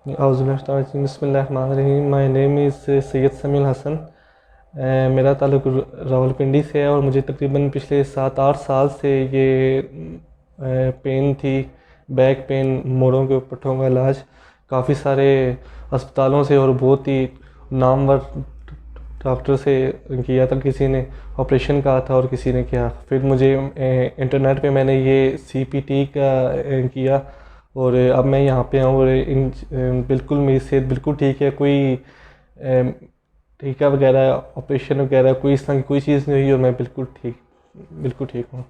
बिस्मिल्लाहिर्रहमानिर्रहीम। My name is Syed Sameel Hasan. मेरा ताल्लुक़ रावलपिंडी से है और मुझे तकरीबन पिछले 7-8 साल से ये पेन थी, बैक पेन, मोड़ों के पट्टों का इलाज काफ़ी सारे अस्पतालों से और बहुत ही नामवर डॉक्टर से किया था। किसी ने ऑपरेशन कहा था और किसी ने किया। फिर मुझे इंटरनेट पे मैंने ये CPT का किया और अब मैं यहाँ पे हूँ और बिल्कुल मेरी सेहत बिल्कुल ठीक है। कोई टीका वगैरह, ऑपरेशन वगैरह, कोई इस तरह की कोई चीज़ नहीं हुई और मैं बिल्कुल ठीक हूँ।